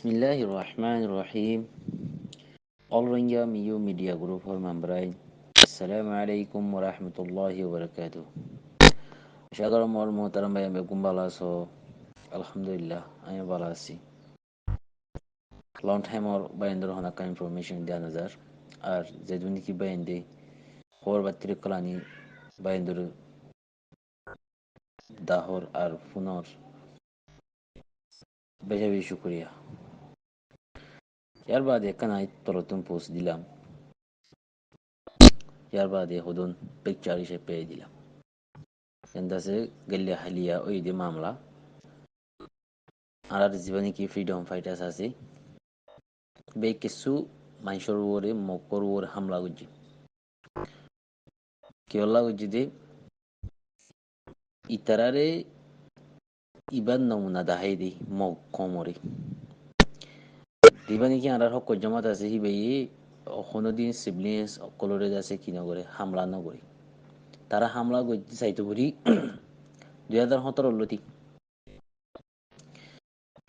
Bismillahirrahmanirrahim. All Rohingya Miyu Media Group for Mambrai. Assalamu alaikum warahmatullahi wabarakatuh. আশা করি মোর মোহতারাম ভাই আমি ভালো আছো আলহামদুলিল্লাহ আমি ভালো আছি লং টাইম ওর বাইন্দর হনাকা ইনফরমেশন দেওয়া নজর আর যে দুনি কি বাইন্দে খবর বাত্তির কলানি বাইন্দর দাহর আর ফুনর বেশি বেশি শুক্রিয়া ইয়ার বাদে কানাই তরতুন পোস্ট দিলাম ইয়ার বাদে হুদুন পিকচার হিসেবে পেয়ে দিলাম এন্দাসে গেলে হালিয়া ওই যে মামলা আর জীবনে কি ফ্রিডম ফাইটার্স আছে বে কিছু মানুষের উপরে মকর উপরে হামলা করছে কেওলা করছে যে ইতারারে ইবাদ নমুনা দাহাই দি মগ কমরে দিবানি কি আর হক জমাত আছে হিবে কোনোদিন সিবলিংস কলরে আছে কি নগরে হামলা নগরে তারা হামলা করতে চাইতে পারি 2017 লতি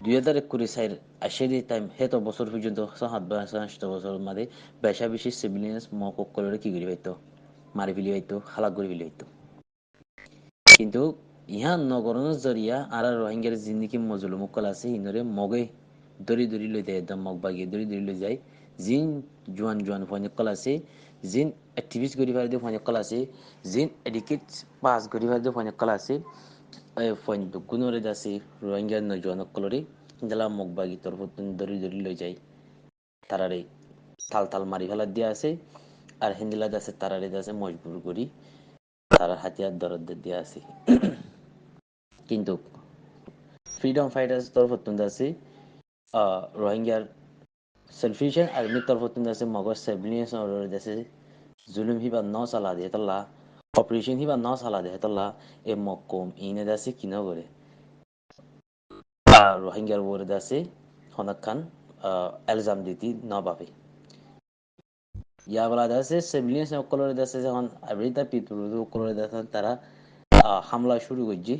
2021 আশেরি টাইম হেত বছর পর্যন্ত 7 বছর মাঝে বেশা বেশি সিভিলিয়ান্স মক কলরে কি করি পাইতো মারি ফেলি পাইতো হালাক করে ফেলি পাইতো কিন্তু ইহা নগরনের জরিয়া আর রোহিঙ্গার জিন্দিগি মজলুম মুকল আছে ইনরে মগে দরি দরি লই যায় একদম মগ বাগিয়ে দরি দরি লই যায় জিন জোয়ান জোয়ান ফয়নকল আছে জিন অ্যাক্টিভিস্ট করি পারে ফয়নকল আছে জিন এডুকেট পাস করি পারে ফয়নকল আছে ফয়ন গুণরে আছে রোহিঙ্গার নজওয়ানকলরে জেলা মগ বাগি তরফ দরি দরি লই যায় তারারে থাল থাল মারি ফেলা দিয়া আছে আর হিন্দিলাদ আছে তারারে আছে মজবুর করি তারা হাতিয়ার দরদ দিয়া আছে কিন্তু ফ্রিডম ফাইটার্স তরফ আছে রোহিঙ্গার সেলফিশন আর্মির তরফ আছে মগর সেভলিয়েন্স দেশে জুলুম হিবা ন চালা দিয়ে তল্লা অপারেশন হিবা ন চালা দিয়ে তল্লা এ মক্কম ইনে দাসে কিনা করে রোহিঙ্গার ওরে দাসে হনাক খান এলজাম দিতি ন পাবে ইয়া বলা দাসে সেভলিয়েন্স অকলরে দাসে যখন আবৃতা পিতুরু অকলরে দাসে তারা হামলা শুরু করছে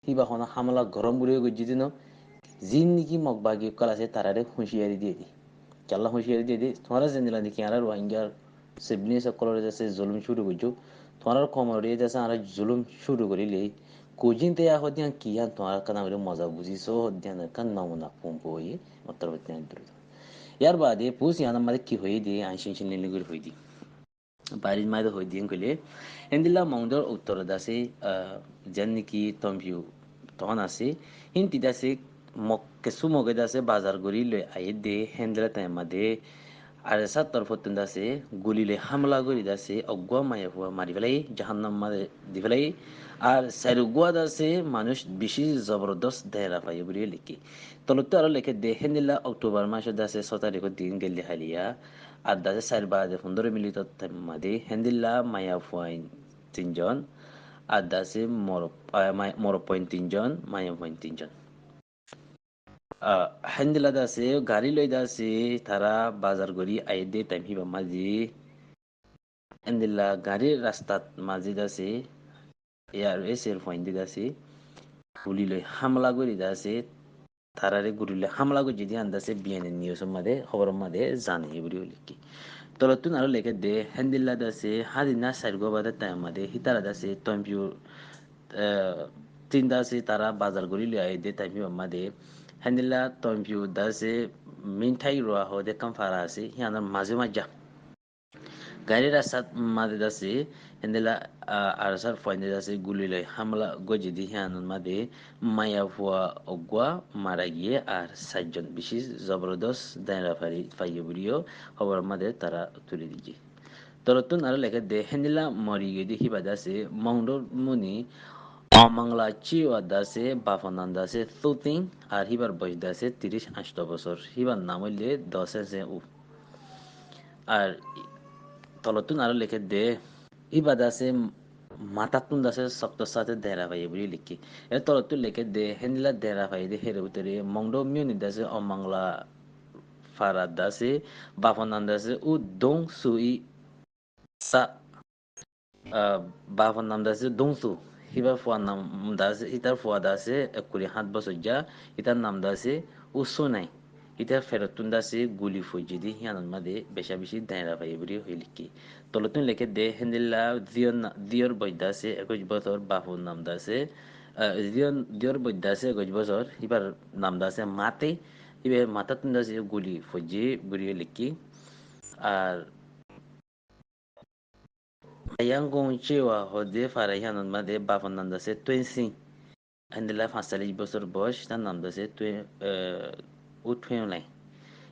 হিবা হনা হামলা গরম করে করছে দিন জিন নিকি মগবাগি কল আছে তারারে হুঁশিয়ারি দিয়ে দি চাল্লা হুঁশিয়ারি দিয়ে দি তোমারা জেনিলা দেখি আর রোহিঙ্গার সিবলিংস কলরে যাচ্ছে জুলুম শুরু করছো তোমার কমরে যাচ্ছে আর জুলুম শুরু করিলে কোজিন তে হদিয়ান কি হান তোমার কানা বলে মজা বুঝিছো হদিয়ান কান নমুনা পম্প হয়ে উত্তর হদিয়ান দূর ইয়ার বাদে পুষ ইয়ান আমাদের কি হয়ে দিয়ে আইসিন সিন করে হয়ে দি বাড়ির মাঝে হয়ে দিয়ে কইলে এন্দিলা মংদর উত্তর দাসে যেন নাকি তম্পিউ তখন আছে হিন্তি দাসে মগ কিছু মগে দাসে বাজার গড়ি লই আই দে হেন্দিলা টাইমা দে আর সাত তরফতুন দাসে গুলিলে হামলা করি দাসে অগুয়া মায়া হুয়া মারি ফেলাই জাহান্নাম মারে দি ফেলাই আর সাইরুগুয়া দাসে মানুষ বেশি জবরদস্ত দেহরা পাই বলে লিখি তলতো আরো লেখে দে হেন্দিলা অক্টোবর মাসে দাসে 6 তারিখ দিন গেলি হালিয়া আর দাসে সাইর বাদে 15 মিনিট মাদে হেন্দিল্লা মায়া ফুয়াইন 3 জন আর দাসে মর পয়েন্ট 3 জন মায়া পয়েন্ট 3 জন হেন্দিলা দাসে গাড়ি লই দাসে তারা বাজার গড়ি আই দে টাইম হিবা মাঝি হেন্দিল্লা গাড়ির রাস্তাত মাঝি দাসে এয়ার এসের পয়েন্ট দাসে গুলি লই হামলা করি দাসে তারারে গুলিলে হামলা করে যদি আন্দাসে বিএনএন নিউজের মাঝে খবরের মাঝে জানে এগুলি লিখি তলতুন আরো লেখে দে হেন্দিল্লা দাসে হাদিনা সাইরগো বাদে টাইম মাঝে হিতারা দাসে তম্পিউ তিন দাসে তারা বাজার গড়ি লই আই দে টাইম হিবা মাঝে হেন্দিল্লা তম্পিউ দাসে মিনঠাই রোয়া হদে কাম ফারা আছে হিয়ানার মাঝে মাঝা গাড়ি রাস্তাত মাঝে দাসে হেন্দিলা আরসার ফয়েন্দে দাসে গুলি লই হামলা গজি দি হিয়ানার মাঝে মায়া ফুয়া অগুয়া মারা গিয়ে আর 7 জন বিশেষ জবরদস্ত দায়রা ফাইয়ে বুড়িও খবর মাঝে তারা তুলে দিয়েছে তরতুন আরো লেখে দে হেন্দিলা মরি গিয়ে দেখি বাদাসে মংডর মুনি অমাংলা চিওয়া দাসে বাফানান দাসে তুতিং আর হিবার বয়স দাসে 38 বছর হিবার নাম হইলে 10 আর তলতুন আরো লেখে দে ইবা দাসে মাতাতুন দাসে সপ্তাহ সাথে দেহরা ভাই বলি লিখি এর তলতুন লেখে দে হেন্দিলা দেহরা ভাই দে হেরে উতরে মংডো মিউনি দাসে অমাংলা ফারাদ দাসে বাফানান দাসে উ দং সুই সা বাবার নাম দাসে দংসু হিবার ফুয়ার নাম দাসে ইতার ফুয়া দাসে 7 বছর যা ইতার নাম দাসে উসুনাই Ita feratun dasi guli fojidi hianan made besha bishi daira faibri hoiliki. Tolotun leke de hendela dior boydase ekoj botor bafun namdase dior boydase ekoj botor hibar namdase mate hibe matatun dasi guli foji buri liki R Yangon cewa hode fara hianan made bafun namdase twensi hendela fasali bosor bosh tan namdase utwen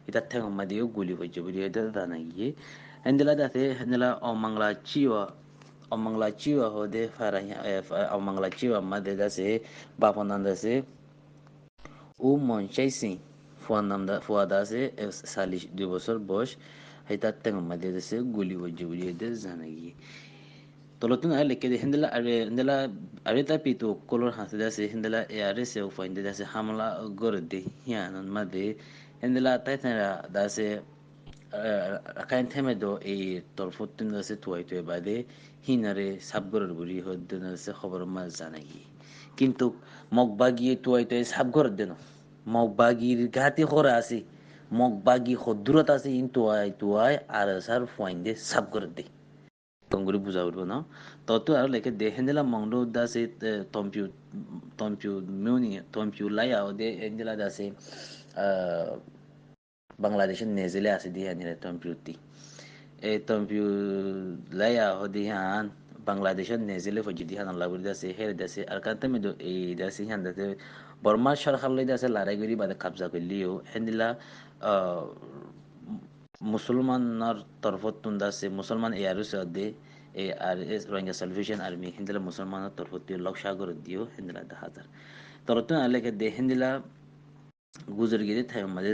ita tengo madio guli ko jibri da dana yi endela da te endela o mangla chiwa ho de fara o mangla chiwa ma de da se ba fonanda se u mon chasing fo da se sali du bosor bosh ita tengo madio da se guli ko jibri da dana yi tolotun ale ke hendela are ta pitu kolor hasida se hendela are se fo indela se hamla gorde hianan ma de hendela taitara da se akain theme do e torfotun da se tuai tuai bade hinare sabgor buri hodna se খবর ma janagi কিন্তু মগবাগি তুই তুই সাবগর দেন মগবাগির ঘাতি খরা আছে মগবাগি খদুরত আছে in তুই আর সার ফাইন্দে সাবগর দে tonguri buza urbo no to tu ar leke de hendela mongdo da se tompiu muni tompiu laya ode hendela da se বাংলাদেশের নেজেলে আছে দি হানিরে টম্পিউতি এই টম্পিউ লাইয়া হদি হান বাংলাদেশের নেজেলে ফজি দি হান লাগুরি দাসে হেরে দাসে আর কান্তে মে এই দাসে হান দাসে বর্মা সরকার লই দাসে লারাইগুড়ি বাদে কাবজা করলিও হেন্দিলা মুসলমানের তরফত তুন্দাসে মুসলমান এয়ারু সদে এ আর এস রোহিঙ্গা সালভেশন আর্মি হিন্দিলা মুসলমানের তরফত লক সাগর দিও হিন্দিলা 10,000 তরতুন আলেকে দে হিন্দিলা গুজর গিরি থাই মাঝে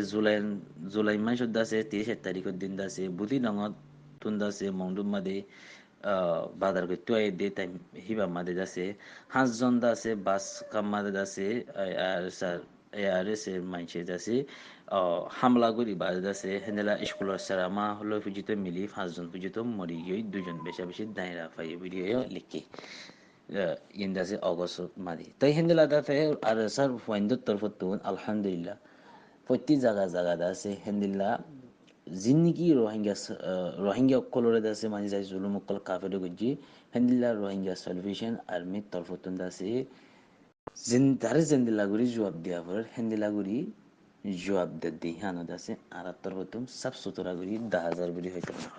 জুলাই মাস দাসে 30 তারিখের দিন দাসে বুদি নঙত তুন দাসে মংডুম মাদে বাজার করতে আই দে টাইম হিবা মাদে দাসে 5 জন দাসে বাস কাম মাদে দাসে আর স্যার আর এস এর মাইছে দাসে হামলা করি বাজে দাসে হেনেলা স্কুলের স্যার আমা হলো ফুজিতে মিলি 5 জন ফুজিতে মরি গই 2 জন বেশা বেশি দাইরা ফাই ভিডিও লিখি ইন্দাসে অগস্ট মাদি তাই হেন্দেলা দাতে আর স্যার ফাইন্দ তরফতুন আলহামদুলিল্লাহ প্রতি জায়গা আছে হেন্দিল্লা জিন্নিকি রোহিঙ্গা কলরে দাসে মানে যাই জুলুম কল কাফের গজি হেন্দিল্লা রোহিঙ্গা সলভেশন আর্মি তরফতুন দাসে তারে জিন্দিল্লা গুরি জবাব দিয়া পর হেন্দিল্লা গুরি জবাব দে দি হানো দাসে আর তরফতুন সাফ সুতরা গুরি 10,000 গুরি হইতে না